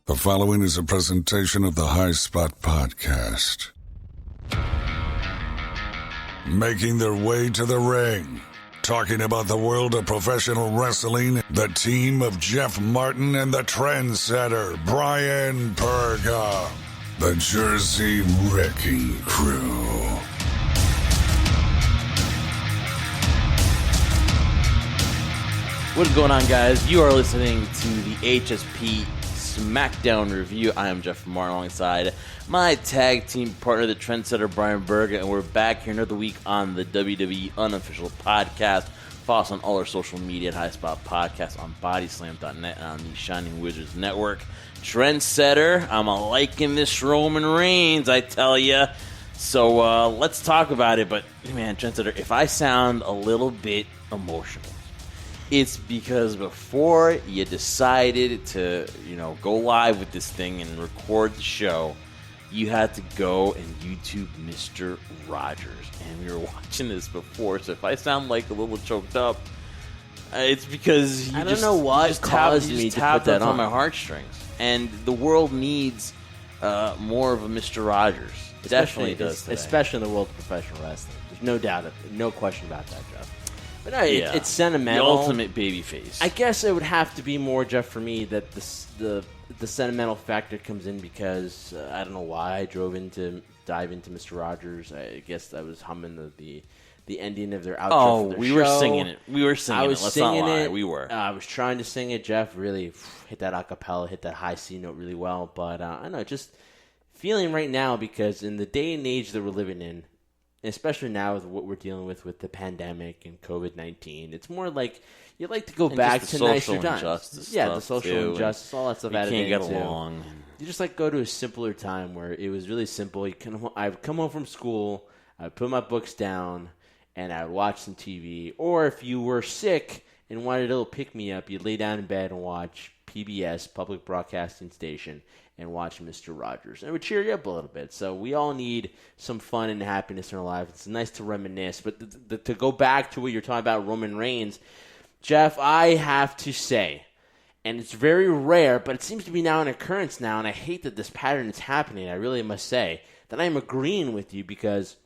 The following is a presentation of the High Spot Podcast. Making their way to the ring, talking about the world of professional wrestling, the team of Jeff Martin and the trendsetter Brian Perga, the Jersey Wrecking Crew. What is going on, guys? You are listening to the HSP SmackDown review. I am Jeff Martin alongside my tag team partner, the trendsetter Brian Berger, and we're back here another week on the WWE Unofficial Podcast. Follow us on all our social media at High Spot Podcast, on Bodyslam.net, and on the Shining Wizards Network. Trendsetter, I'm liking this Roman Reigns, I tell ya. So let's talk about it. But man, Trendsetter, if I sound a little bit emotional, it's because before you decided to, go live with this thing and record the show, you had to go and YouTube Mr. Rogers. And we were watching this before, so if I sound like a little choked up, it's because I don't know what caused me to put that on my heartstrings. And the world needs more of a Mr. Rogers. It definitely does today. Especially in the world of professional wrestling. There's no doubt, no question about that, Jeff. But no, it's sentimental. The ultimate babyface. I guess it would have to be more, Jeff, for me, that the sentimental factor comes in because I don't know why I dive into Mr. Rogers. I guess I was humming the ending of their outro. For their show. Were singing it. We were singing it. Let's not lie. We were. I was trying to sing it, Jeff. Really hit that acapella, hit that high C note really well. But I know, just feeling right now because in the day and age that we're living in, especially now with what we're dealing with the pandemic and COVID-19, it's more like you like to go back to nicer times. Yeah, the social injustice, all that stuff. You can't get along. You just go to a simpler time where it was really simple. I'd come home from school, I'd put my books down, and I'd watch some TV. Or if you were sick and wanted a little pick-me-up, you'd lay down in bed and watch PBS, Public Broadcasting Station, and watch Mr. Rogers. And it would cheer you up a little bit. So we all need some fun and happiness in our life. It's nice to reminisce. But to go back to what you're talking about, Roman Reigns, Jeff, I have to say, and it's very rare, but it seems to be now an occurrence now, and I hate that this pattern is happening, I really must say, that I am agreeing with you because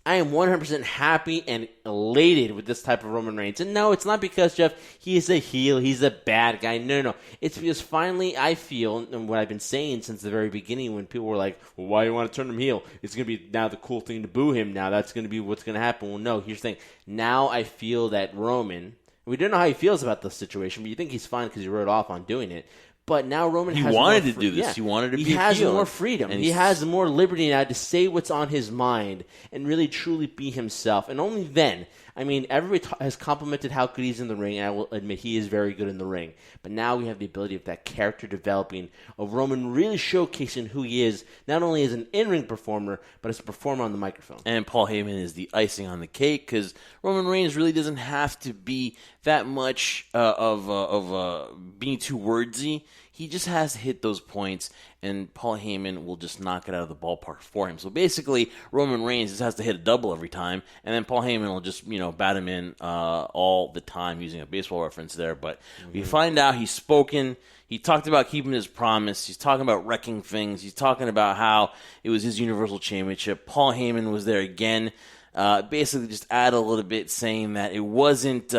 I am 100% happy and elated with this type of Roman Reigns. And no, it's not because, Jeff, he is a heel, he's a bad guy. No. It's because finally I feel, and what I've been saying since the very beginning when people were like, well, why do you want to turn him heel? It's going to be now the cool thing to boo him now. That's going to be what's going to happen. Well, no, here's the thing. Now I feel that Roman, we don't know how he feels about the situation, but you think he's fine because he wrote off on doing it. But now Roman has wanted to do this. Yeah. He wanted to be He has more freedom. He has more liberty now to say what's on his mind and really truly be himself. And only then, everybody has complimented how good he's in the ring, and I will admit he is very good in the ring. But now we have the ability of that character developing, of Roman really showcasing who he is, not only as an in-ring performer, but as a performer on the microphone. And Paul Heyman is the icing on the cake, because Roman Reigns really doesn't have to be that much of being too wordsy. He just has to hit those points, and Paul Heyman will just knock it out of the ballpark for him. So basically, Roman Reigns just has to hit a double every time, and then Paul Heyman will just, bat him in all the time, using a baseball reference there. But we find out he's spoken. He talked about keeping his promise. He's talking about wrecking things. He's talking about how it was his Universal Championship. Paul Heyman was there again. Basically just add a little bit, saying that it wasn't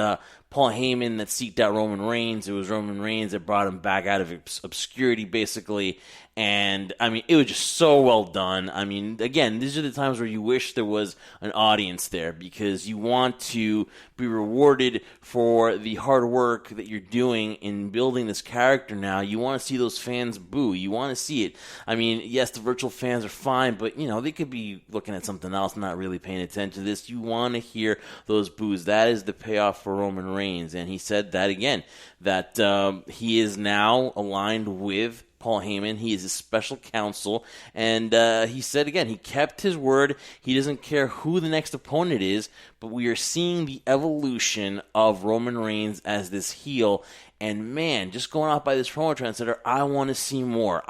Paul Heyman that seeked out Roman Reigns. It was Roman Reigns that brought him back out of obscurity, basically. And, it was just so well done. Again, these are the times where you wish there was an audience there, because you want to be rewarded for the hard work that you're doing in building this character now. You want to see those fans boo. You want to see it. Yes, the virtual fans are fine, but, they could be looking at something else, not really paying attention to this. You want to hear those boos. That is the payoff for Roman Reigns. And he said that again, that he is now aligned with Paul Heyman. He is his special counsel, and he said again, he kept his word. He doesn't care who the next opponent is, but we are seeing the evolution of Roman Reigns as this heel. And man, just going off by this promo Trendsetter, I want to see more.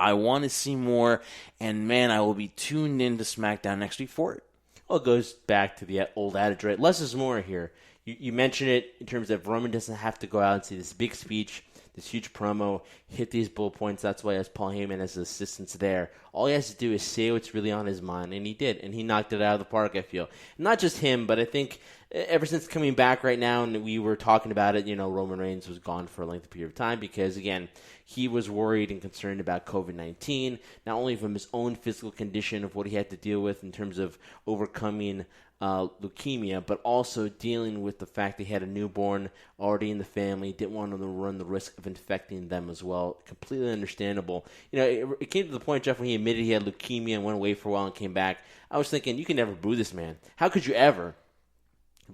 And man, I will be tuned into SmackDown next week for it. Well, it goes back to the old adage, right? Less is more here. You mentioned it in terms of Roman doesn't have to go out and say this big speech, this huge promo, hit these bullet points. That's why he has Paul Heyman as his assistants there. All he has to do is say what's really on his mind, and he did, and he knocked it out of the park, I feel. Not just him, but I think ever since coming back right now, and we were talking about it, Roman Reigns was gone for a lengthy period of time because, again, he was worried and concerned about COVID-19, not only from his own physical condition of what he had to deal with in terms of overcoming leukemia, but also dealing with the fact that he had a newborn already in the family, didn't want to run the risk of infecting them as well. Completely understandable. It came to the point, Jeff, when he admitted he had leukemia and went away for a while and came back. I was thinking, you can never boo this man. How could you ever?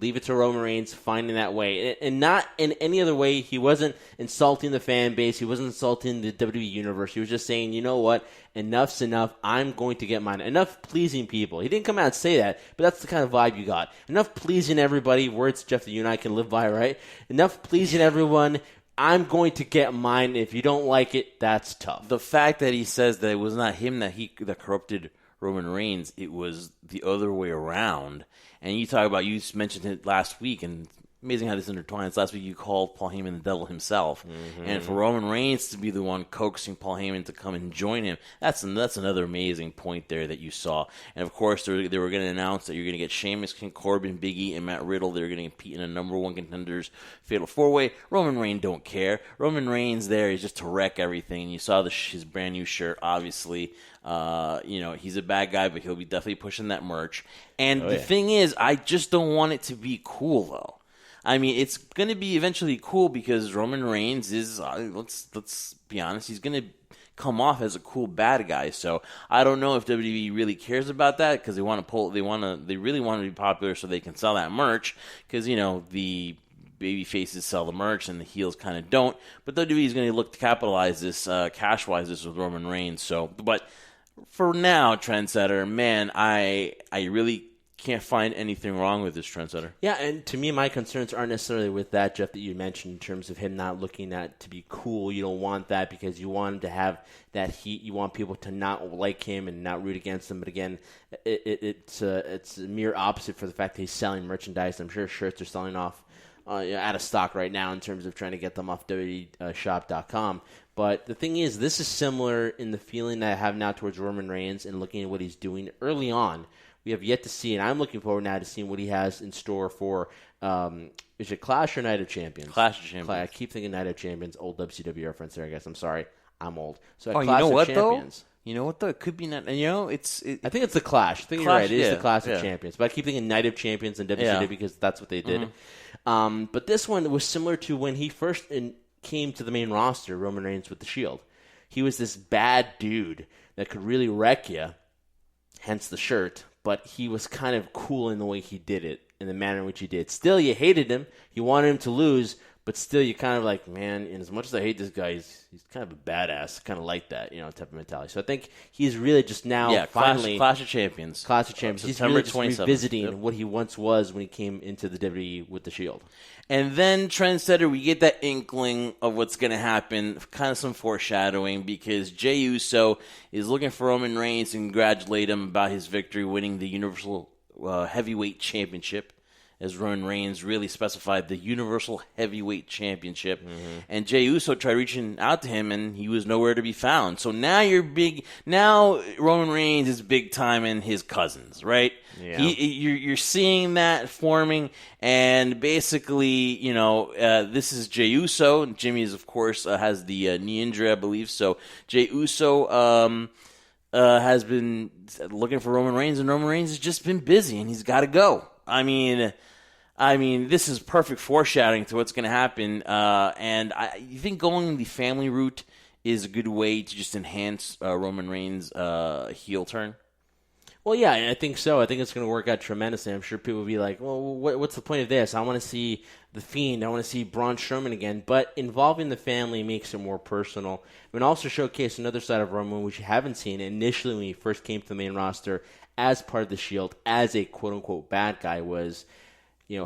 Leave it to Roman Reigns finding that way. And not in any other way. He wasn't insulting the fan base. He wasn't insulting the WWE Universe. He was just saying, you know what? Enough's enough. I'm going to get mine. Enough pleasing people. He didn't come out and say that, but that's the kind of vibe you got. Enough pleasing everybody. Words, Jeff, that you and I can live by, right? Enough pleasing everyone. I'm going to get mine. If you don't like it, that's tough. The fact that he says that it was not him that corrupted Roman Reigns, it was the other way around. And you mentioned it last week, and amazing how this intertwines. Last week you called Paul Heyman the devil himself. Mm-hmm. And for Roman Reigns to be the one coaxing Paul Heyman to come and join him, that's another amazing point there that you saw. And of course, they were going to announce that you're going to get Sheamus, King Corbin, Big E, and Matt Riddle. They're going to compete in a number one contenders fatal four-way. Roman Reigns don't care. Roman Reigns there is just to wreck everything. You saw his brand new shirt, obviously. He's a bad guy, but he'll be definitely pushing that merch. And the thing is, I just don't want it to be cool, though. I mean, it's going to be eventually cool because Roman Reigns is, let's be honest, he's going to come off as a cool bad guy. So I don't know if WWE really cares about that because they really want to be popular so they can sell that merch because, the baby faces sell the merch and the heels kind of don't. But WWE is going to look to capitalize this cash-wise this with Roman Reigns. So, but for now, Trendsetter, man, I really can't find anything wrong with this Trendsetter. Yeah, and to me, my concerns aren't necessarily with that, Jeff, that you mentioned in terms of him not looking at to be cool. You don't want that because you want him to have that heat. You want people to not like him and not root against him. But again, it's a mere opposite for the fact that he's selling merchandise. I'm sure shirts are selling off out of stock right now in terms of trying to get them off WWEshop.com. But the thing is, this is similar in the feeling that I have now towards Roman Reigns and looking at what he's doing early on. We have yet to see, and I'm looking forward now to seeing what he has in store for, is it Clash or Night of Champions? Clash of Champions. I keep thinking Night of Champions, old WCW reference there, I guess. I'm sorry. I'm old. So Clash you know what, Champions, though? You know what, though? It could be not. I think it's the Clash. I think you're right. It is the Clash of Champions. But I keep thinking Night of Champions and WCW because that's what they did. Mm-hmm. But this one was similar to when he first came to the main roster, Roman Reigns with the Shield. He was this bad dude that could really wreck you, hence the shirt. But he was kind of cool in the way he did it, in the manner in which he did. Still, you hated him. You wanted him to lose, but still, you kind of like, man, and as much as I hate this guy, he's kind of a badass, kind of like that, type of mentality. So I think he's really just now finally... Clash of Champions. Clash of Champions. He's really just revisiting what he once was when he came into the WWE with the Shield. And then, Trendsetter, we get that inkling of what's going to happen, kind of some foreshadowing, because Jey Uso is looking for Roman Reigns to congratulate him about his victory, winning the Universal Heavyweight Championship, as Roman Reigns really specified the Universal Heavyweight Championship. Mm-hmm. And Jey Uso tried reaching out to him, and he was nowhere to be found. So now now Roman Reigns is big time in his cousins, right? Yeah. You're seeing that forming, and basically, this is Jey Uso. Jimmy is, of course, has the knee injury, I believe. So Jey Uso has been looking for Roman Reigns, and Roman Reigns has just been busy, and he's got to go. I mean, this is perfect foreshadowing to what's going to happen, and you think going the family route is a good way to just enhance Roman Reigns' heel turn? Well, yeah, I think so. I think it's going to work out tremendously. I'm sure people will be like, well, what's the point of this? I want to see The Fiend. I want to see Braun Strowman again. But involving the family makes it more personal. And also showcase another side of Roman, which you haven't seen initially when he first came to the main roster as part of the Shield, as a quote-unquote bad guy, was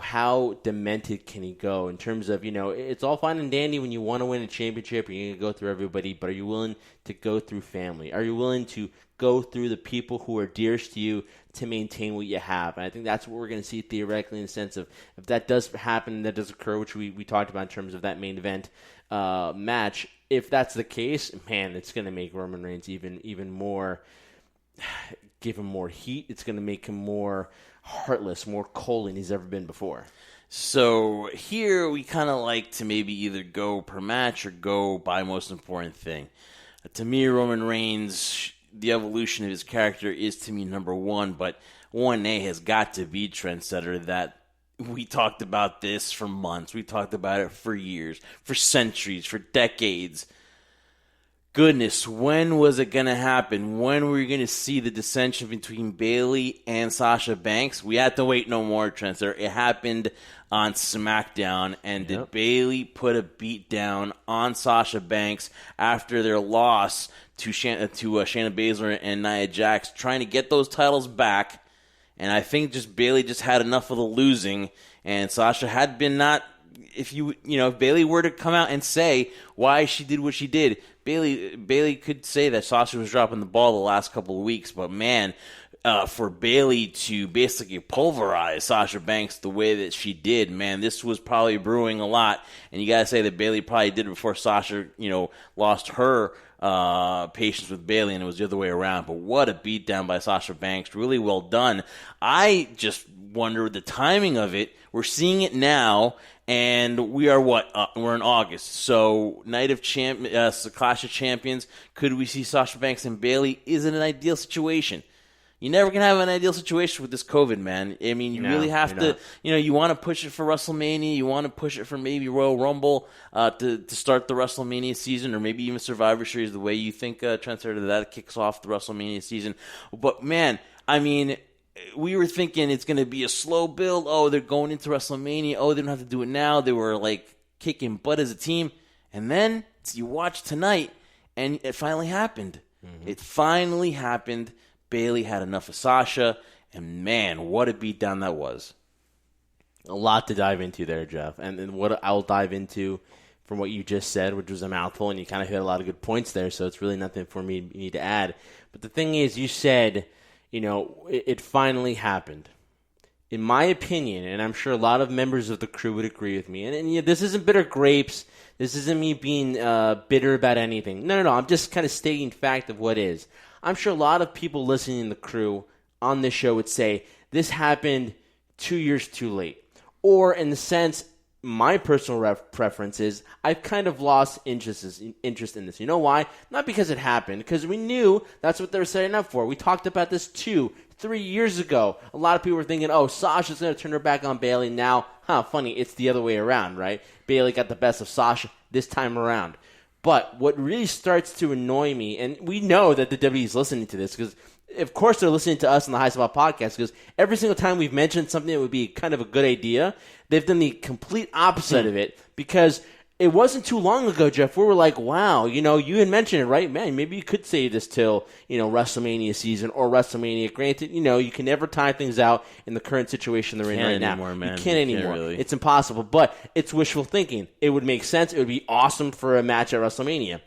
how demented can he go in terms of, it's all fine and dandy when you want to win a championship, you're going to go through everybody, but are you willing to go through family? Are you willing to go through the people who are dearest to you to maintain what you have? And I think that's what we're going to see theoretically in the sense of if that does happen, that does occur, which we talked about in terms of that main event match. If that's the case, man, it's going to make Roman Reigns even more, give him more heat. It's going to make him more heartless, more cold than he's ever been before. So here we kind of like to maybe either go per match or go by most important thing. To me, Roman Reigns, the evolution of his character is to me number one, but 1A has got to be trendsetter. That we talked about this for months. We talked about it for years, for centuries, for decades. Goodness, when was it going to happen? When were we going to see the dissension between Bayley and Sasha Banks? We had to wait no more, Trendsetter. It happened on SmackDown, and did Bayley put a beat down on Sasha Banks after their loss to Shayna Baszler and Nia Jax, trying to get those titles back? And I think Bayley just had enough of the losing, and Sasha had been not. If Bayley were to come out and say why she did what she did, Bayley could say that Sasha was dropping the ball the last couple of weeks, but man, for Bayley to basically pulverize Sasha Banks the way that she did, man, this was probably brewing a lot. And you gotta say that Bayley probably did it before Sasha, lost her patience with Bayley, and it was the other way around. But what a beatdown by Sasha Banks! Really well done. I just wonder the timing of it. We're seeing it now. And we are we're in August. So, Clash of Champions. Could we see Sasha Banks and Bayley? Is it an ideal situation? You never can have an ideal situation with this COVID, man. I mean, you really have to, you want to push it for WrestleMania. You want to push it for maybe Royal Rumble to start the WrestleMania season, or maybe even Survivor Series, the way you think, Trendsetter, that kicks off the WrestleMania season. But, man, I mean, we were thinking it's going to be a slow build. Oh, they're going into WrestleMania. Oh, they don't have to do it now. They were, kicking butt as a team. And then you watch tonight, and it finally happened. Mm-hmm. It finally happened. Bayley had enough of Sasha, and, man, what a beatdown that was. A lot to dive into there, Jeff. And what I'll dive into from what you just said, which was a mouthful, and you kind of hit a lot of good points there, so it's really nothing for me to add. But the thing is, you said, it finally happened. In my opinion, and I'm sure a lot of members of the crew would agree with me, and this isn't bitter grapes, this isn't me being bitter about anything. No, I'm just kind of stating fact of what is. I'm sure a lot of people listening to the crew on this show would say, this happened 2 years too late. Or in the sense, my personal preference is I've kind of lost interest in this. You know why? Not because it happened, because we knew that's what they were setting up for. We talked about this 2-3 years ago. A lot of people were thinking, oh, Sasha's going to turn her back on Bayley. Now, funny, it's the other way around, right? Bayley got the best of Sasha this time around. But what really starts to annoy me, and we know that the WWE is listening to this, because of course they're listening to us on the High Spot podcast, because every single time we've mentioned something that would be kind of a good idea, they've done the complete opposite of it, because it wasn't too long ago, Jeff, we were like, wow, you had mentioned it, right? Man, maybe you could save this till, WrestleMania season or WrestleMania. Granted, you can never time things out in the current situation they're in right now. Man. You can't anymore. Really. It's impossible, but it's wishful thinking. It would make sense. It would be awesome for a match at WrestleMania.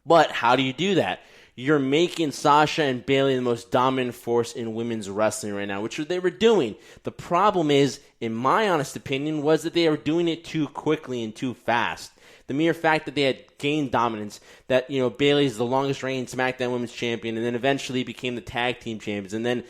But how do you do that? You're making Sasha and Bayley the most dominant force in women's wrestling right now, which they were doing. The problem is, in my honest opinion, was that they were doing it too quickly and too fast. The mere fact that they had gained dominance, that, Bayley's the longest reigning SmackDown Women's Champion, and then eventually became the tag team champions, and then,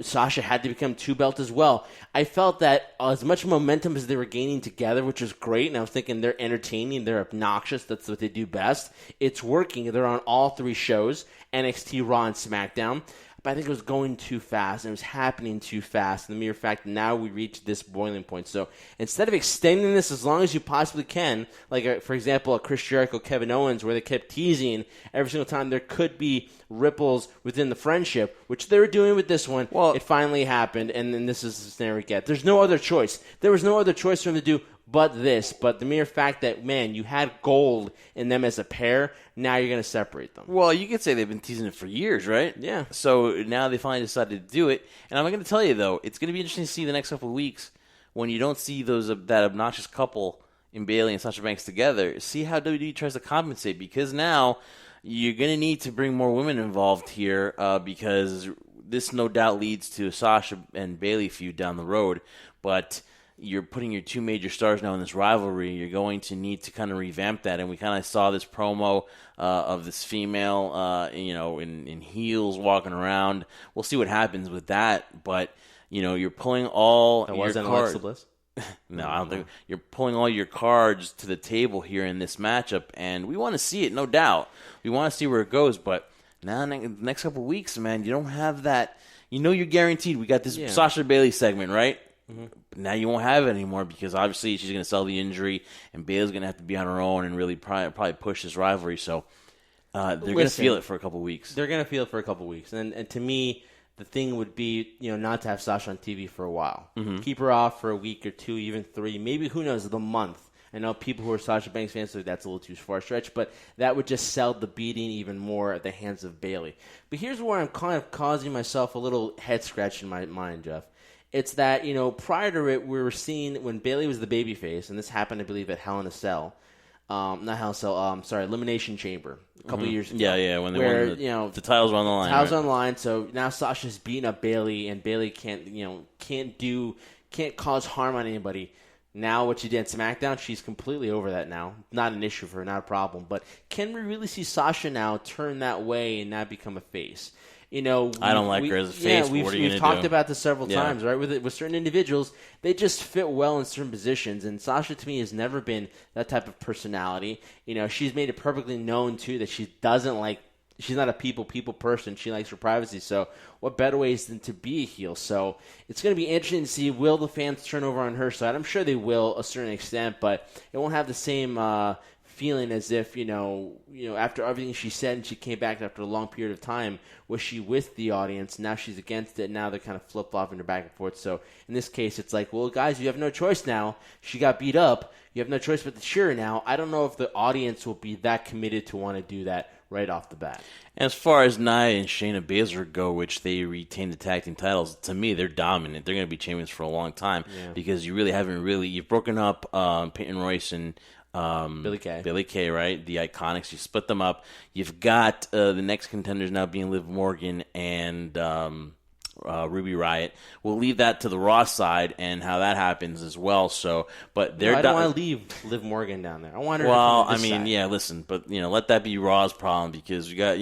Sasha had to become 2-belt as well. I felt that as much momentum as they were gaining together, which was great, and I was thinking they're entertaining, they're obnoxious, that's what they do best. It's working. They're on all 3 shows, NXT, Raw, and SmackDown. But I think it was going too fast, and it was happening too fast. And the mere fact that now we reached this boiling point. So instead of extending this as long as you possibly can, like, for example, a Chris Jericho, Kevin Owens, where they kept teasing every single time there could be ripples within the friendship, which they were doing with this one. Well, it finally happened, and then this is the scenario we get. There's no other choice. There was no other choice for them to do but this. But the mere fact that, man, you had gold in them as a pair, now you're going to separate them. Well, you could say they've been teasing it for years, right? Yeah. So now they finally decided to do it. And I'm going to tell you, though, it's going to be interesting to see the next couple of weeks when you don't see that obnoxious couple in Bayley and Sasha Banks together, see how WWE tries to compensate, because now you're going to need to bring more women involved here because this no doubt leads to a Sasha and Bayley feud down the road, but you're putting your two major stars now in this rivalry. You're going to need to kind of revamp that, and we kind of saw this promo of this female, in heels walking around. We'll see what happens with that, but you're pulling all that your wasn't cards. Alexa Bliss? No, I don't think you're pulling all your cards to the table here in this matchup, and we want to see it, no doubt. We want to see where it goes, but now the next couple of weeks, man, you don't have that. You're guaranteed. We got this Sasha Bayley segment, right? Mm-hmm. But now you won't have it anymore because obviously she's going to sell the injury, and Bayley's going to have to be on her own and really probably push this rivalry. So they're going to feel it for a couple of weeks. They're going to feel it for a couple of weeks, and to me, the thing would be, not to have Sasha on TV for a while. Mm-hmm. Keep her off for a week or two, even 3, maybe, who knows, the month. I know people who are Sasha Banks fans, so that's a little too far stretch, but that would just sell the beating even more at the hands of Bayley. But here's where I'm kind of causing myself a little head scratch in my mind, Jeff. It's that, prior to it, we were seeing when Bayley was the babyface, and this happened, I believe, at Hell in a Cell. Not Hell in a Cell, Elimination Chamber a couple years ago. Yeah, when they won the titles were on the line. Titles on the line, so now Sasha's beating up Bayley, and Bayley can't cause harm on anybody. Now what she did at SmackDown, she's completely over that now. Not an issue for her, not a problem. But can we really see Sasha now turn that way and not become a face? I don't like her as a face. We've what are you we've gonna talked do? about this several times, right? With certain individuals, they just fit well in certain positions. And Sasha, to me, has never been that type of personality. She's made it perfectly known too that she doesn't like. She's not a people person. She likes her privacy. So what better ways than to be a heel? So it's going to be interesting to see, will the fans turn over on her side? I'm sure they will, a certain extent, but it won't have the same feeling as if, after everything she said and she came back after a long period of time, was she with the audience? Now she's against it. Now they're kind of flip-flopping her back and forth. So in this case, it's like, well, guys, you have no choice now. She got beat up. You have no choice but to cheer her now. I don't know if the audience will be that committed to want to do that right off the bat. As far as Nia and Shayna Baszler go, which they retain the tag team titles, to me, they're dominant. They're going to be champions for a long time because you really haven't you've broken up Peyton Royce and Billy Kay, right? The Iconics. You split them up. You've got the next contenders now being Liv Morgan and Ruby Riott. We'll leave that to the Raw side and how that happens as well. So, but they're I don't want to leave Liv Morgan down there. I want her. Well, to side. Listen, but let that be Raw's problem because we got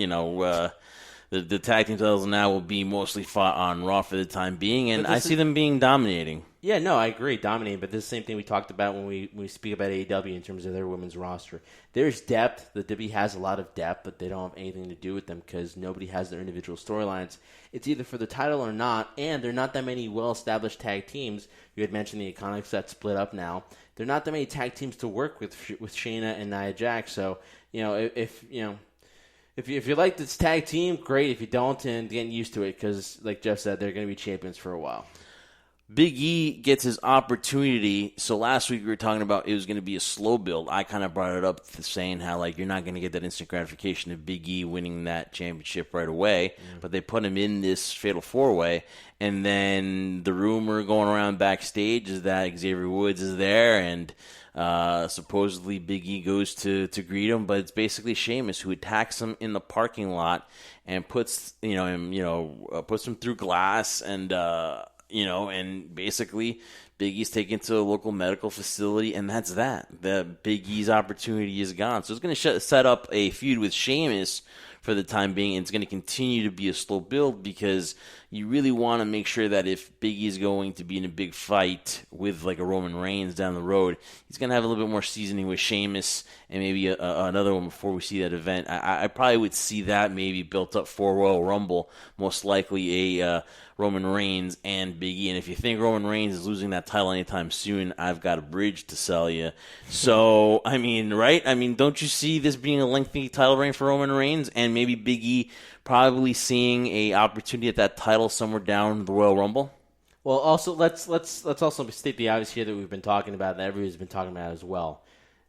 the tag team titles now will be mostly fought on Raw for the time being, and I see them being dominating. Yeah, no, I agree, dominating. But this is the same thing we talked about when we speak about AEW in terms of their women's roster. There's depth. The WWE has a lot of depth, but they don't have anything to do with them because nobody has their individual storylines. It's either for the title or not, and there are not that many well-established tag teams. You had mentioned the Iconics that split up now. There are not that many tag teams to work with Shayna and Nia Jax. So, if you like this tag team, great. If you don't, and getting used to it because, like Jeff said, they're going to be champions for a while. Big E gets his opportunity. So last week we were talking about it was going to be a slow build. I kind of brought it up saying how you're not going to get that instant gratification of Big E winning that championship right away. But they put him in this fatal 4-way. And then the rumor going around backstage is that Xavier Woods is there and supposedly Big E goes to greet him. But it's basically Sheamus who attacks him in the parking lot and puts puts him through glass and and basically Big E's taken to a local medical facility, and that's that. The Big E's opportunity is gone. So it's going to set up a feud with Sheamus for the time being, and it's going to continue to be a slow build because you really want to make sure that if Big E is going to be in a big fight with a Roman Reigns down the road, he's going to have a little bit more seasoning with Sheamus and maybe another one before we see that event. I probably would see that maybe built up for Royal Rumble, most likely a Roman Reigns and Big E. And if you think Roman Reigns is losing that title anytime soon, I've got a bridge to sell you. So, right? Don't you see this being a lengthy title reign for Roman Reigns and maybe Big E probably seeing a opportunity at that title somewhere down the Royal Rumble? Well, also let's also state the obvious here that we've been talking about, that everybody's been talking about as well.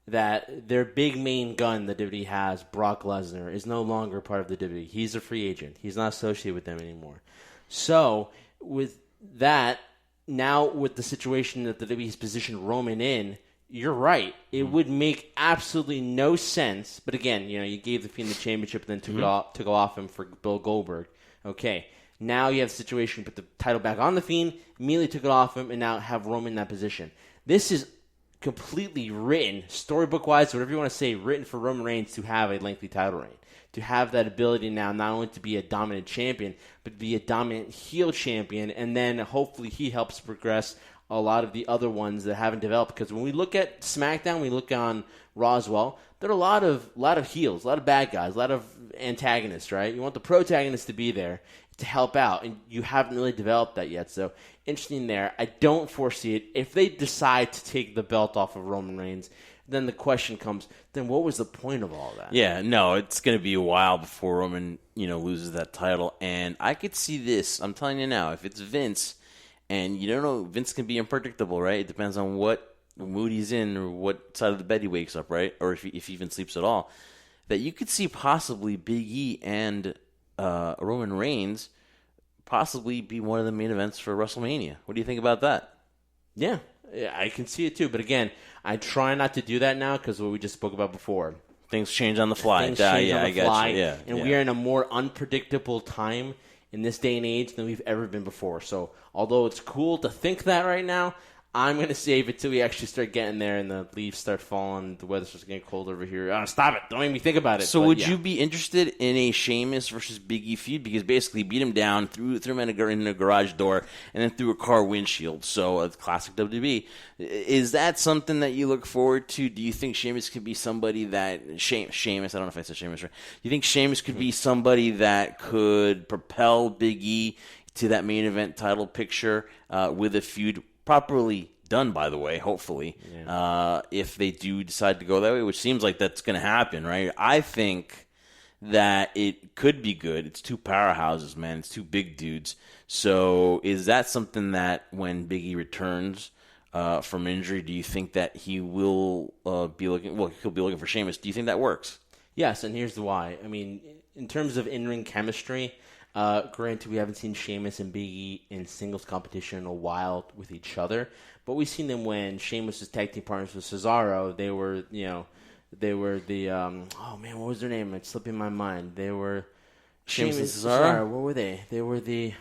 That their big main gun that WWE has, Brock Lesnar, is no longer part of the WWE. He's a free agent. He's not associated with them anymore. So with that, now with the situation that the WWE's positioned Roman in, you're right. It would make absolutely no sense. But again, you gave the Fiend the championship and then took it off him for Bill Goldberg. Okay. Now you have a situation, put the title back on the Fiend, immediately took it off him, and now have Roman in that position. This is completely written, storybook-wise, whatever you want to say, written for Roman Reigns to have a lengthy title reign. To have that ability now not only to be a dominant champion, but to be a dominant heel champion, and then hopefully he helps progress a lot of the other ones that haven't developed. Because when we look at SmackDown, we look on Raw as well, there are a lot of heels, a lot of bad guys, a lot of antagonists, right? You want the protagonists to be there to help out, and you haven't really developed that yet. So interesting there. I don't foresee it. If they decide to take the belt off of Roman Reigns, then the question comes, then what was the point of all that? Yeah, no, it's going to be a while before Roman, loses that title. And I could see this. I'm telling you now, if it's Vince, and you don't know, Vince can be unpredictable, right? It depends on what mood he's in or what side of the bed he wakes up, right? Or if he even sleeps at all. That you could see possibly Big E and Roman Reigns possibly be one of the main events for WrestleMania. What do you think about that? Yeah, I can see it too. But again, I try not to do that now because what we just spoke about before. Things change on the fly. Things change on the fly. Yeah, we are in a more unpredictable time in this day and age than we've ever been before. So although it's cool to think that right now, I'm going to save it till we actually start getting there and the leaves start falling, the weather starts getting cold over here. Stop it. Don't make me think about it. So would you be interested in a Sheamus versus Big E feud? Because basically beat him down, threw him in a garage door, and then through a car windshield. So a classic WWE. Is that something that you look forward to? Do you think Sheamus could be somebody that... Sheamus, I don't know if I said Sheamus right. Do you think Sheamus could be somebody that could propel Big E to that main event title picture with a feud properly done, by the way, hopefully, if they do decide to go that way, which seems like that's going to happen, right? I think that it could be good. It's two powerhouses, man. It's two big dudes. So is that something that when Big E returns from injury, do you think that he will be looking, he'll be looking for Sheamus. Do you think that works? Yes, and here's the why. I mean, in terms of in-ring chemistry, granted, we haven't seen Sheamus and Big E in singles competition in a while with each other, but we've seen them when Sheamus was tag team partners with Cesaro. They were the what was their name? It's slipping my mind. They were Sheamus and Cesaro. What were they? They were I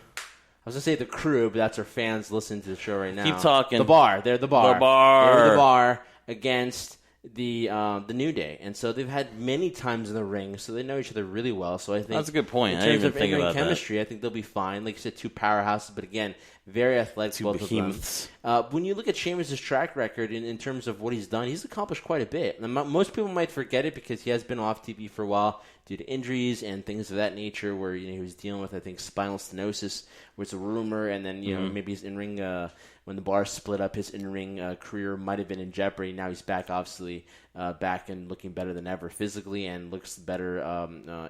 was gonna say the Crew, but that's our fans listening to the show right now. Keep talking. The Bar. They're the Bar. The Bar. They were the Bar against the New Day, and so they've had many times in the ring, so they know each other really well. So I think that's a good point. In terms of in-ring chemistry, I think they'll be fine. Like you said, two powerhouses, but again, very athletic. Two both behemoths. of them. When you look at Sheamus' track record in terms of what he's done, he's accomplished quite a bit. And most people might forget it because he has been off TV for a while due to injuries and things of that nature. Where he was dealing with, I think, spinal stenosis, was a rumor, and then maybe his in-ring. When the Bar split up, his in-ring career might have been in jeopardy. Now he's back, obviously, back and looking better than ever physically and looks better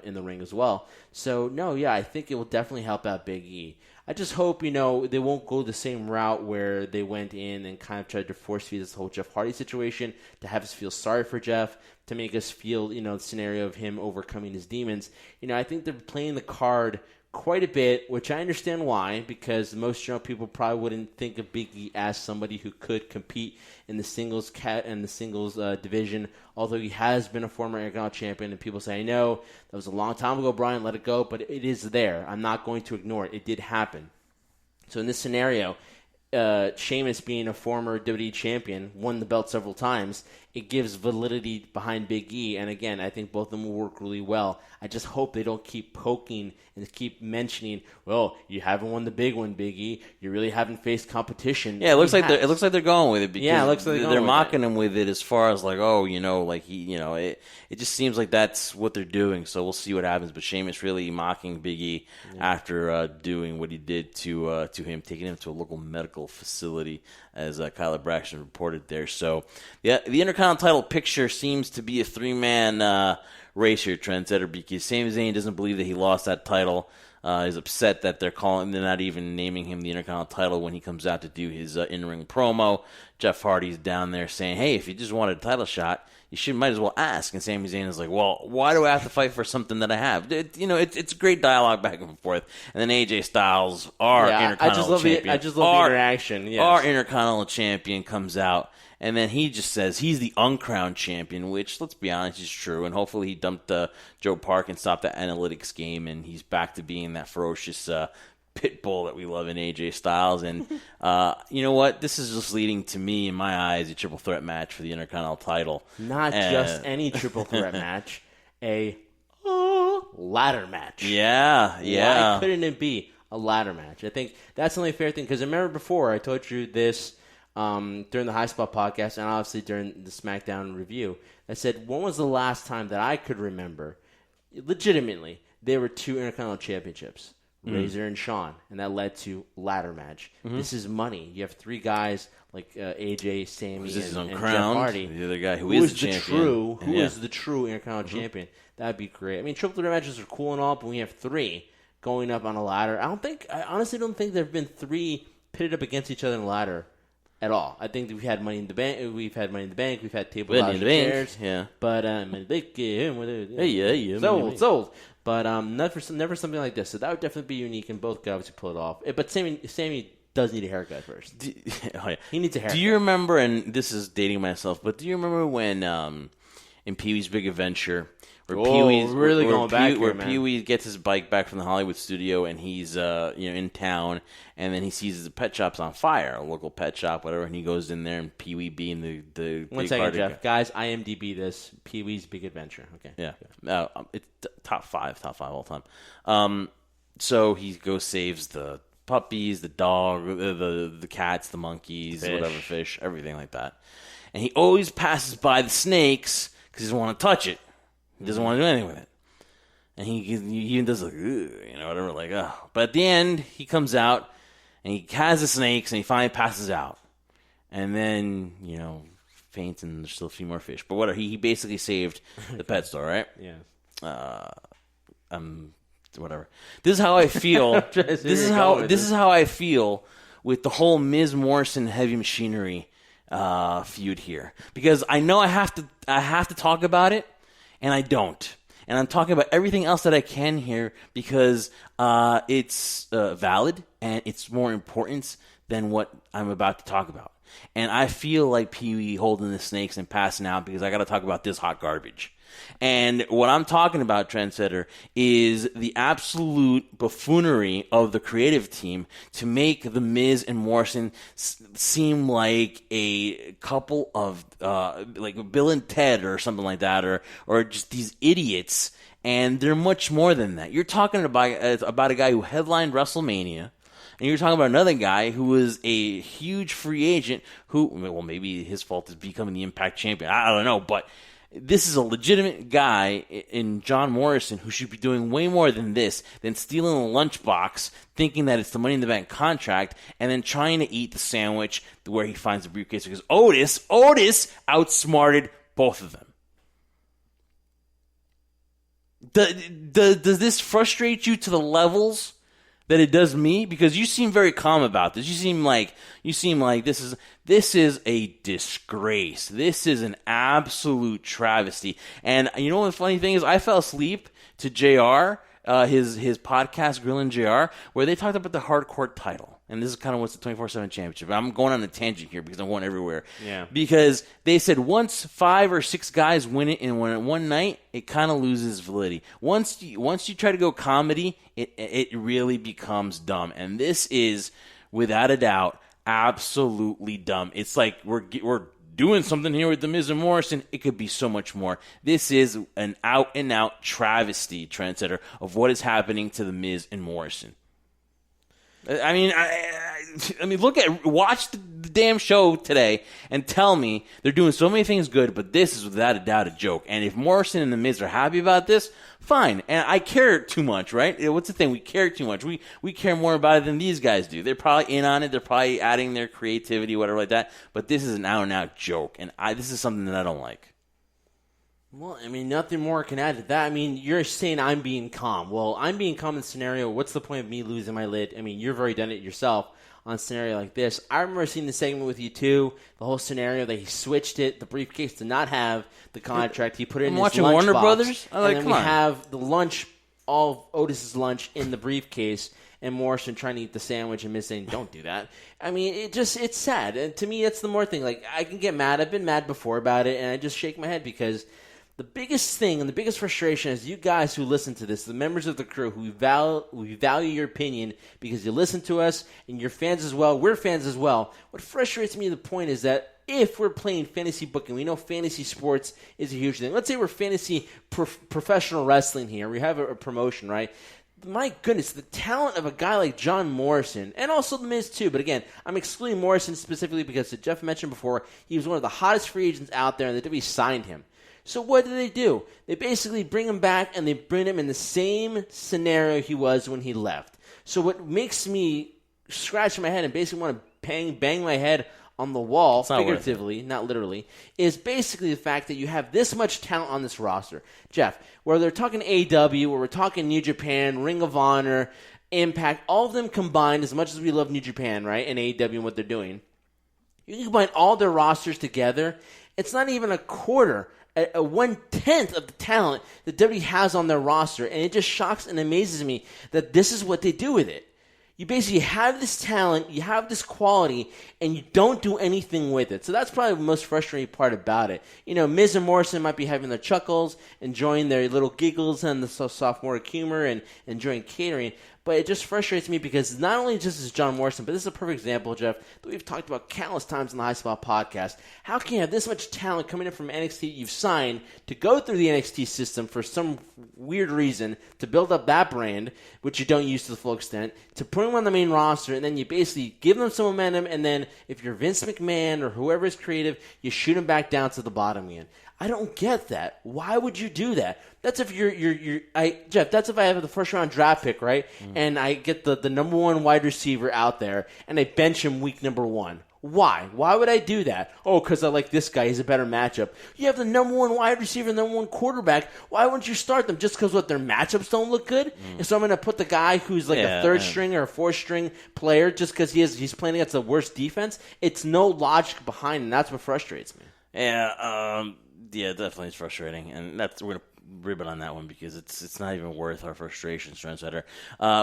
in the ring as well. So, I think it will definitely help out Big E. I just hope, they won't go the same route where they went in and kind of tried to force feed this whole Jeff Hardy situation, to have us feel sorry for Jeff, to make us feel, the scenario of him overcoming his demons. I think they're playing the card quite a bit, which I understand why, because most people probably wouldn't think of Big E as somebody who could compete in the singles division, although he has been a former Intercontinental champion, and people say, I know, that was a long time ago, Brian, let it go, but it is there. I'm not going to ignore it. It did happen. So in this scenario, Sheamus being a former WWE champion, won the belt several times, it gives validity behind Big E, and again, I think both of them will work really well. I just hope they don't keep poking and keep mentioning, well, you haven't won the big one, Big E. You really haven't faced competition. Yeah, it looks like they're going with it because it looks like they're mocking him with it as far as like, it just seems like that's what they're doing. So we'll see what happens. But Sheamus really mocking Big E after doing what he did to him, taking him to a local medical facility, as Kyla Braxton reported there. So the Intercontinental title picture seems to be a three-man race here, Trendsetter, because Sami Zayn doesn't believe that he lost that title. Is upset that they're not even naming him the Intercontinental title when he comes out to do his in-ring promo. Jeff Hardy's down there saying, hey, if you just wanted a title shot, you might as well ask. And Sami Zayn is like, well, why do I have to fight for something that I have? It's great dialogue back and forth. And then AJ Styles, our Intercontinental Champion. I just love the interaction. Yes. Our Intercontinental Champion comes out. And then he just says he's the uncrowned champion, which, let's be honest, is true. And hopefully he dumped Joe Park and stopped that analytics game, and he's back to being that ferocious pit bull that we love in AJ Styles. And you know what? This is just leading to me, in my eyes, a triple threat match for the Intercontinental title. Not just any triple threat match, a ladder match. Yeah. Why couldn't it be a ladder match? I think that's the only fair thing, because I remember before I told you this during the High Spot podcast and obviously during the SmackDown review. I said, when was the last time that I could remember, legitimately, there were 2 Intercontinental Championships, Razor and Shawn, and that led to ladder match. This is money. You have 3 guys like AJ, Sami, and Jeff Hardy. The other guy who is the champion. Who is the true Intercontinental Champion. That'd be great. I mean, triple threat matches are cool and all, but when you have 3 going up on a ladder, I honestly don't think there have been 3 pitted up against each other in a ladder at all. I think that we've had Money in the Bank. We've had table Money in the Bank, yeah. But sold. But never something like this. So that would definitely be unique, and both guys would pull it off. But Sami does need a haircut first. He needs a haircut. Do you remember? And this is dating myself, but do you remember when in Pee-wee's Big Adventure? Where Pee-wee gets his bike back from the Hollywood studio, and he's in town, and then he sees the pet shop's on fire, a local pet shop, whatever, and he goes in there, and Pee-wee being the 1 second, Jeff. Guys, IMDb this Pee-wee's Big Adventure. Okay, yeah, it's top five all time. So he goes saves the puppies, the dog, the cats, the monkeys, fish, everything like that, and he always passes by the snakes because he doesn't want to touch it. He doesn't want to do anything with it. And he even does like, whatever, like, oh. But at the end, he comes out, and he has the snakes, and he finally passes out. And then, faints, and there's still a few more fish. But whatever, he basically saved the pet store, right? Yeah. Whatever. This is how I feel. This is how I feel with the whole Miz Morrison Heavy Machinery feud here. Because I know I have to talk about it, and I don't. And I'm talking about everything else that I can here because it's valid and it's more important than what I'm about to talk about. And I feel like Pee-wee holding the snakes and passing out because I got to talk about this hot garbage. And what I'm talking about, Trendsetter, is the absolute buffoonery of the creative team to make The Miz and Morrison seem like a couple of, like Bill and Ted or something like that, or just these idiots. And they're much more than that. You're talking about a guy who headlined WrestleMania. And you're talking about another guy who was a huge free agent who, well, maybe his fault is becoming the Impact champion. I don't know, but this is a legitimate guy in John Morrison who should be doing way more than this, than stealing a lunchbox, thinking that it's the Money in the Bank contract, and then trying to eat the sandwich where he finds the briefcase because Otis outsmarted both of them. Does this frustrate you to the levels that it does me? Because you seem very calm about this. You seem like this is a disgrace. This is an absolute travesty. And you know what the funny thing is? I fell asleep to JR, his podcast, Grillin' JR, where they talked about the hardcore title. And this is kind of what's the 24/7 championship. I'm going on a tangent here because I'm going everywhere. Yeah. Because they said once 5 or 6 guys win it in one night, it kind of loses validity. Once you try to go comedy, it really becomes dumb. And this is, without a doubt, absolutely dumb. It's like we're doing something here with The Miz and Morrison. It could be so much more. This is an out-and-out travesty, Trendsetter, of what is happening to The Miz and Morrison. I mean, watch the damn show today and tell me they're doing so many things good, but this is without a doubt a joke. And if Morrison and The Miz are happy about this, fine. And I care too much, right? What's the thing? We care too much. We care more about it than these guys do. They're probably in on it. They're probably adding their creativity, whatever like that. But this is an out-and-out joke, and this is something that I don't like. Well, I mean, nothing more can add to that. I mean, you're saying I'm being calm. Well, I'm being calm in the scenario. What's the point of me losing my lid? I mean, you've already done it yourself. on a scenario like this. I remember seeing the segment with you too. The whole scenario that he switched it. The briefcase did not have the contract. He put it in his watching lunch Warner box, Brothers. and then we have the lunch, all of Otis's lunch in the briefcase, and Morrison trying to eat the sandwich and Miz saying, "Don't do that." I mean, it's sad. And to me, that's the more thing. Like, I can get mad. I've been mad before about it, and I just shake my head because the biggest thing and the biggest frustration is you guys who listen to this, the members of the crew who we value your opinion because you listen to us and you're fans as well. We're fans as well. What frustrates me to the point is that if we're playing fantasy booking, we know fantasy sports is a huge thing. Let's say we're fantasy professional wrestling here. We have a promotion, right? My goodness, the talent of a guy like John Morrison, and also The Miz too, but again, I'm excluding Morrison specifically because, as Jeff mentioned before, he was one of the hottest free agents out there, and the WWE signed him. So what do? They basically bring him back, and they bring him in the same scenario he was when he left. So what makes me scratch my head and basically want to bang my head on the wall, figuratively, not literally, is basically the fact that you have this much talent on this roster. Jeff, whether they're talking AEW, or we're talking New Japan, Ring of Honor, Impact, all of them combined, as much as we love New Japan, right, and AEW and what they're doing, you can combine all their rosters together. It's not even a quarter, a 1/10 of the talent that WWE has on their roster, and it just shocks and amazes me that this is what they do with it. You basically have this talent, you have this quality, and you don't do anything with it. So that's probably the most frustrating part about it. You know, Miz and Morrison might be having their chuckles, enjoying their little giggles and the sophomoric humor and enjoying catering. But it just frustrates me because not only just is John Morrison, but this is a perfect example, Jeff, that we've talked about countless times in the High Spot podcast. How can you have this much talent coming in from NXT you've signed to go through the NXT system for some weird reason to build up that brand, which you don't use to the full extent, to put them on the main roster, and then you basically give them some momentum, and then if you're Vince McMahon or whoever is creative, you shoot them back down to the bottom again. I don't get that. Why would you do that? That's if Jeff, that's if I have the first round draft pick, right? And I get the number one wide receiver out there and I bench him week number 1. Why? Why would I do that? Oh, because I like this guy. He's a better matchup. You have the number one wide receiver and number one quarterback. Why wouldn't you start them? Just because their matchups don't look good? And so I'm going to put the guy who's like a third string or a fourth string player just because he's playing against the worst defense? It's no logic behind it, and that's what frustrates me. Yeah, definitely it's frustrating, and we're gonna ribbon on that one because it's not even worth our frustrations, Trendsetter.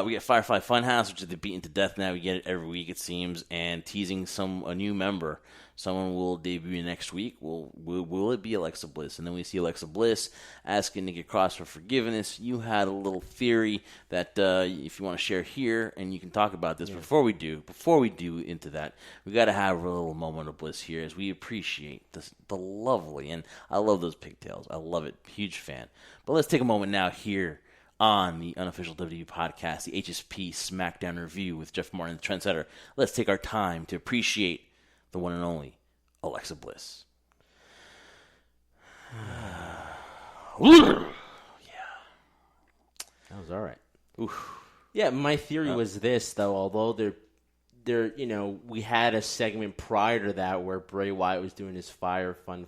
We get Firefly Funhouse, which is the beaten to death now. We get it every week, it seems, and teasing a new member. Someone will debut next week. Will it be Alexa Bliss? And then we see Alexa Bliss asking Nikki Cross for forgiveness. You had a little theory that if you want to share here, and you can talk about this before we do into that, we got to have a little moment of bliss here as we appreciate the lovely, and I love those pigtails. I love it. Huge fan. But let's take a moment now here on the unofficial WWE podcast, the HSP SmackDown review with Jeff Martin, the Trendsetter. Let's take our time to appreciate the one and only Alexa Bliss. Yeah. That was all right. Oof. Yeah, my theory was this, though, although we had a segment prior to that where Bray Wyatt was doing his Firefly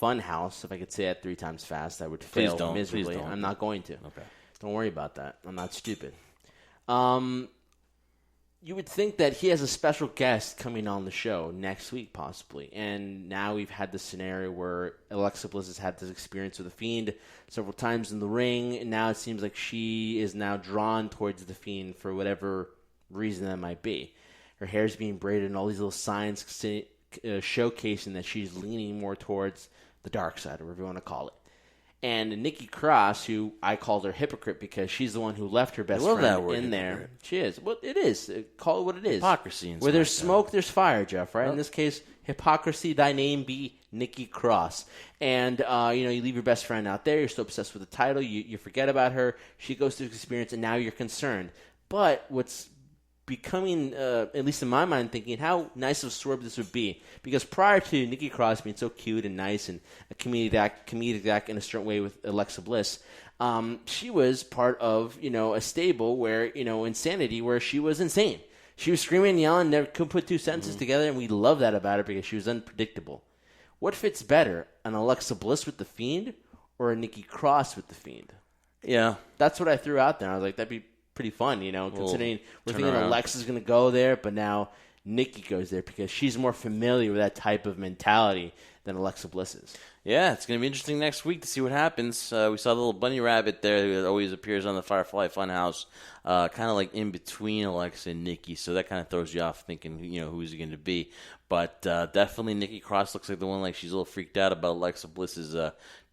Funhouse. If I could say that 3 times fast, I would fail miserably. I'm not going to. Okay. Don't worry about that. I'm not stupid. You would think that he has a special guest coming on the show next week, possibly. And now we've had the scenario where Alexa Bliss has had this experience with The Fiend several times in the ring, and now it seems like she is now drawn towards The Fiend for whatever reason that might be. Her hair's being braided and all these little signs showcasing that she's leaning more towards the dark side, or whatever you want to call it. And Nikki Cross, who I called her hypocrite because she's the one who left her best friend in there. Hypocrite. She is. Well, it is. Call it what it is. Hypocrisy. Where there's smoke, there's fire, Jeff, right? In this case, hypocrisy, thy name be Nikki Cross. And, you leave your best friend out there. You're so obsessed with the title. You forget about her. She goes through this experience, and now you're concerned. But what's becoming, at least in my mind, thinking how nice of a swerve this would be. Because prior to Nikki Cross being so cute and nice and a comedic act in a certain way with Alexa Bliss, she was part of, a stable where, Insanity, where she was insane. She was screaming and yelling, never could put 2 sentences together, and we love that about her because she was unpredictable. What fits better, an Alexa Bliss with The Fiend or a Nikki Cross with The Fiend? Yeah. That's what I threw out there. I was like, that'd be pretty fun, considering we're thinking around. Alexa's going to go there, but now Nikki goes there because she's more familiar with that type of mentality than Alexa Bliss is. Yeah, it's going to be interesting next week to see what happens. We saw the little bunny rabbit there that always appears on the Firefly Funhouse, kind of like in between Alexa and Nikki, so that kind of throws you off thinking, who's he going to be. But definitely Nikki Cross looks like the one, like she's a little freaked out about Alexa Bliss's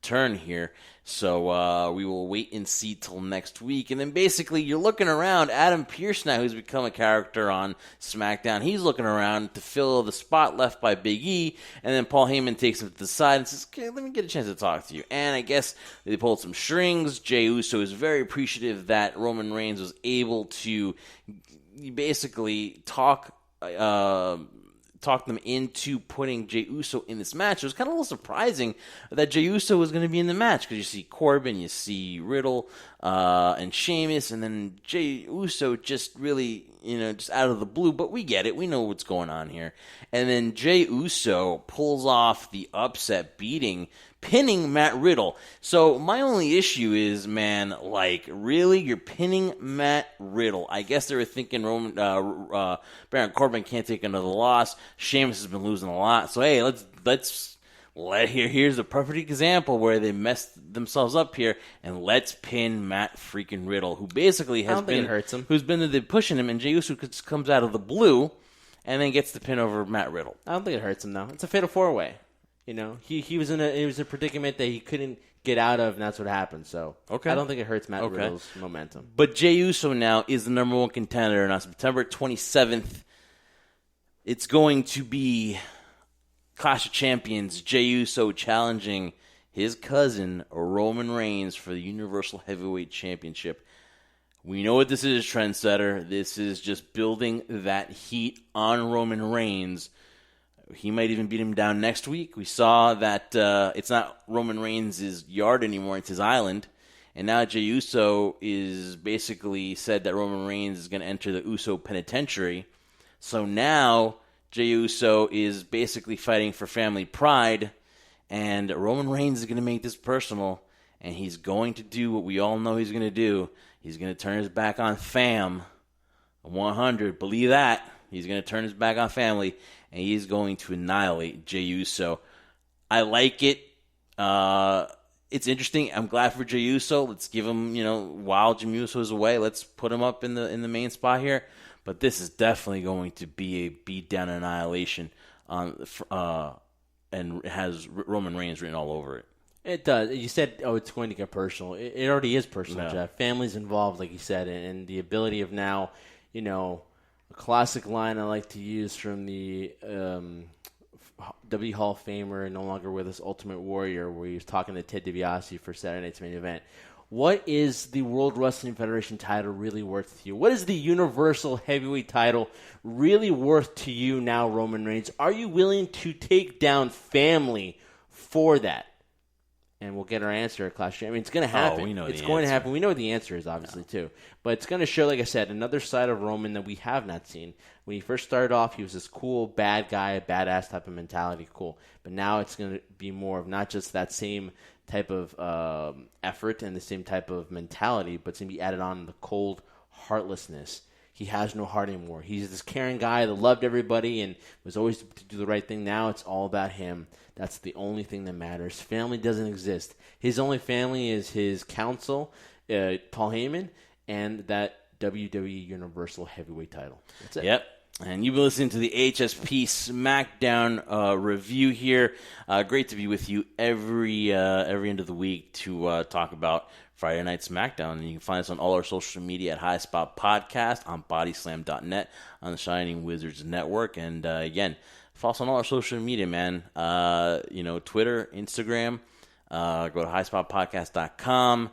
turn here. So we will wait and see till next week. And then basically you're looking around. Adam Pearce now, who's become a character on SmackDown, he's looking around to fill the spot left by Big E. And then Paul Heyman takes him to the side and says, okay, let me get a chance to talk to you. And I guess they pulled some strings. Jey Uso is very appreciative that Roman Reigns was able to basically talk them into putting Jey Uso in this match. It was kind of a little surprising that Jey Uso was going to be in the match because you see Corbin, you see Riddle, and Sheamus, and then Jey Uso just really, just out of the blue. But we get it. We know what's going on here. And then Jey Uso pulls off the upset beating, pinning Matt Riddle. So my only issue is, man, really? You're pinning Matt Riddle? I guess they were thinking Baron Corbin can't take another loss. Sheamus has been losing a lot. So, hey, here's a perfect example where they messed themselves up here, and let's pin Matt freaking Riddle, who basically has been, hurts him. Who's been pushing him, and Jey Uso just comes out of the blue and then gets the pin over Matt Riddle. I don't think it hurts him, though. It's a fatal four-way. He was in a predicament that he couldn't get out of, and that's what happened. So okay. I don't think it hurts Matt Riddle's momentum. But Jey Uso now is the number one contender, and on September 27th, it's going to be Clash of Champions, Jey Uso challenging his cousin Roman Reigns for the Universal Heavyweight Championship. We know what this is, Trendsetter. This is just building that heat on Roman Reigns. He might even beat him down next week. We saw that it's not Roman Reigns' yard anymore, it's his island. And now Jey Uso is basically said that Roman Reigns is going to enter the Uso Penitentiary. So now Jey Uso is basically fighting for family pride, and Roman Reigns is going to make this personal, and he's going to do what we all know he's going to do. He's going to turn his back on fam. 100, believe that. He's going to turn his back on family, and he's going to annihilate Jey Uso. I like it. It's interesting. I'm glad for Jey Uso. Let's give him, while Jey Uso is away, let's put him up in the main spot here. But this is definitely going to be a beat-down annihilation and it has Roman Reigns written all over it. It does. You said, it's going to get personal. It already is personal, No. Jeff. Family's involved, like you said, and the ability of now, a classic line I like to use from the W Hall of Famer, no longer with us, Ultimate Warrior, where he was talking to Ted DiBiase for Saturday Night's Main Event. What is the World Wrestling Federation title really worth to you? What is the Universal Heavyweight title really worth to you now, Roman Reigns? Are you willing to take down family for that? And we'll get our answer at Clash. I mean, it's going to happen. We know it's the going answer. to happen. We know what the answer is, obviously, too. But it's going to show, like I said, another side of Roman that we have not seen. When he first started off, he was this cool, bad guy, badass type of mentality. Cool. But now it's going to be more of not just that same type of effort and the same type of mentality, but it's going to be added on the cold heartlessness. He has no heart anymore. He's this caring guy that loved everybody and was always to do the right thing. Now it's all about him. That's the only thing that matters. Family doesn't exist. His only family is his counsel, Paul Heyman, and that WWE Universal Heavyweight title. That's it. Yep. And you've been listening to the HSP SmackDown review here. Great to be with you every end of the week to talk about Friday Night SmackDown. And you can find us on all our social media at High Spot Podcast, on bodyslam.net, on the Shining Wizards Network. And again, follow us on all our social media, man. Twitter, Instagram. Go to highspotpodcast.com.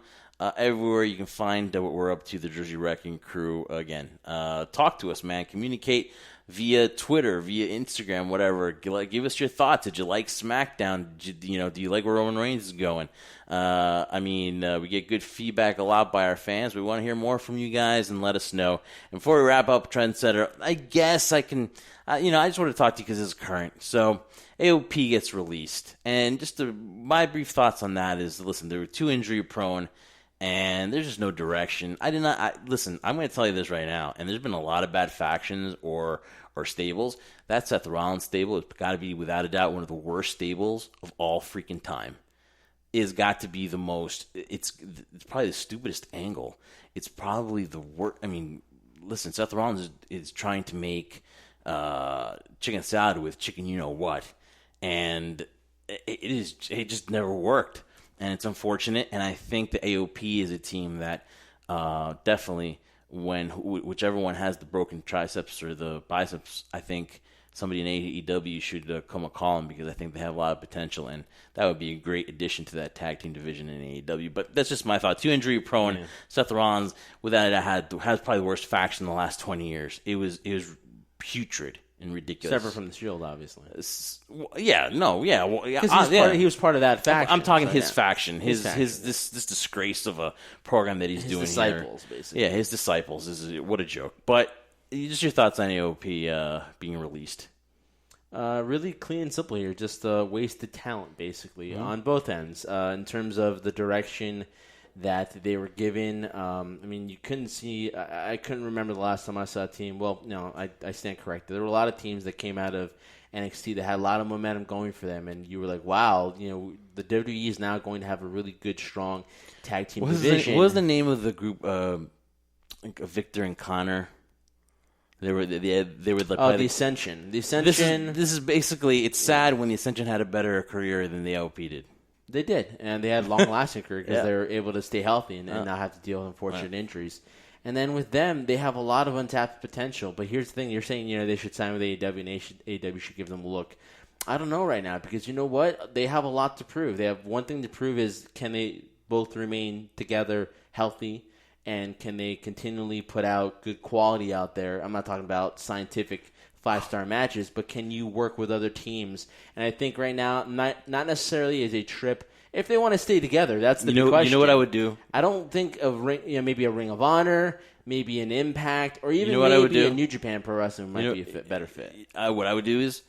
Everywhere you can find what we're up to, the Jersey Wrecking Crew. Again, talk to us, man. Communicate via Twitter, via Instagram, whatever. Give us your thoughts. Did you like SmackDown? Do you like where Roman Reigns is going? We get good feedback a lot by our fans. We want to hear more from you guys, and let us know. And before we wrap up, Trendsetter, I guess I can, I just want to talk to you because it's current. So AOP gets released. And just my brief thoughts on that is, listen, they were too injury prone. and there's just no direction. Listen, I'm going to tell you this right now, and there's been a lot of bad factions or stables. That Seth Rollins stable has got to be, without a doubt, one of the worst stables of all freaking time. It's got to be the most. It's probably the stupidest angle. It's probably the worst. I mean, listen, Seth Rollins is trying to make chicken salad with chicken you know what, and it just never worked, and it's unfortunate. And I think the AOP is a team that definitely, whichever one has the broken triceps or the biceps, I think somebody in AEW should come call them, because I think they have a lot of potential, and that would be a great addition to that tag team division in AEW. But that's just my thought. Too injury prone. Yeah. Seth Rollins, without it, has probably the worst faction in the last 20 years. It was putrid and ridiculous. Separate from the Shield, obviously. Yeah, no, yeah. Well, he was part of that faction. I'm talking his faction. His this disgrace of a program that he's doing here. His disciples, basically. Yeah, his disciples. What a joke. But just your thoughts on AOP being released. Really clean and simple here. Just wasted talent, basically, on both ends. In terms of the direction that they were given, I mean, you couldn't see. I couldn't remember the last time I saw a team. Well, no, I stand corrected. There were a lot of teams that came out of NXT that had a lot of momentum going for them, and you were like, wow, the WWE is now going to have a really good, strong tag team division. What was the name of the group? Victor and Connor. They were like the Ascension. The Ascension. This is basically, it's sad when the Ascension had a better career than the AOP did. They did, and they had long-lasting career because they were able to stay healthy and not have to deal with unfortunate injuries. And then with them, they have a lot of untapped potential. But here's the thing: you're saying they should sign with AEW, and AEW should give them a look. I don't know right now, because you know what? They have a lot to prove. They have one thing to prove is, can they both remain together, healthy, and can they continually put out good quality out there? I'm not talking about scientific 5-star matches, but can you work with other teams? And I think right now, not necessarily as a trip. If they want to stay together, that's the big question. You know what I would do? I don't think maybe a Ring of Honor, maybe an Impact, or even maybe a New Japan Pro Wrestling might be a better fit. What I would do is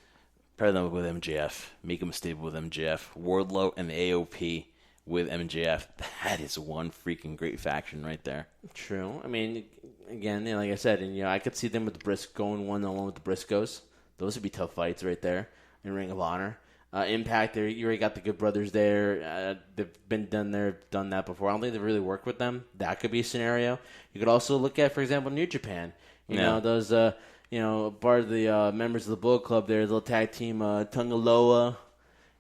pair them with MJF, make them a stable with MJF, Wardlow, and the AOP with MJF. That is one freaking great faction right there. True. I mean, again, like I said, and I could see them with the going one-on-one with the Briscoes. Those would be tough fights right there in Ring of Honor. Impact, you already got the Good Brothers there. They've done that before. I don't think they've really worked with them. That could be a scenario. You could also look at, for example, New Japan. You know, those, part of the members of the Bullet Club there, the little tag team, Tungaloa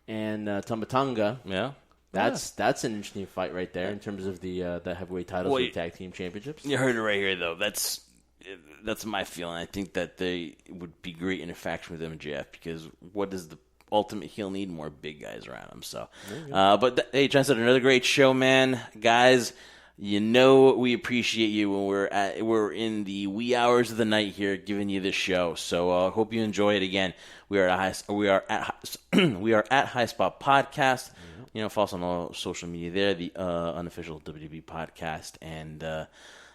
and Tumbatunga. Yeah. That's an interesting fight right there in terms of the heavyweight titles and tag team championships. You heard it right here, though. That's my feeling. I think that they would be great in a faction with MJF, because what does the ultimate heel need? More big guys around him. So, hey, Trent, another great show, man. Guys, we appreciate you when we're in the wee hours of the night here giving you this show. So, hope you enjoy it. Again, we are at High Spot Podcast. Follow us on all social media there, the unofficial WWE podcast, and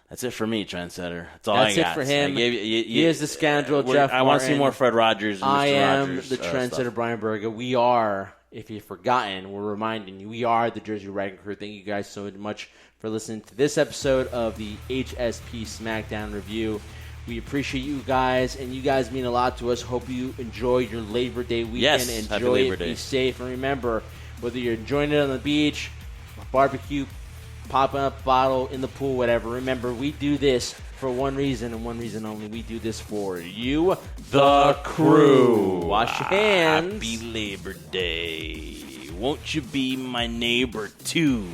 that's it for me, Trendsetter. That's all I got. That's it for him. He is the scoundrel, Jeff Martin. I want to see more Fred Rogers and Mr. I am Rogers, the Trendsetter, Brian Berger. We are, if you've forgotten, we're reminding you, we are the Jersey Wrecking Crew. Thank you guys so much for listening to this episode of the HSP SmackDown review. We appreciate you guys, and you guys mean a lot to us. Hope you enjoy your Labor Day weekend. Yes, enjoy happy Labor it. Day. Be safe, and remember, whether you're enjoying it on the beach, barbecue, popping up a bottle in the pool, whatever, remember, we do this for one reason and one reason only. We do this for you, the crew. Wash your hands. Happy Labor Day. Won't you be my neighbor too?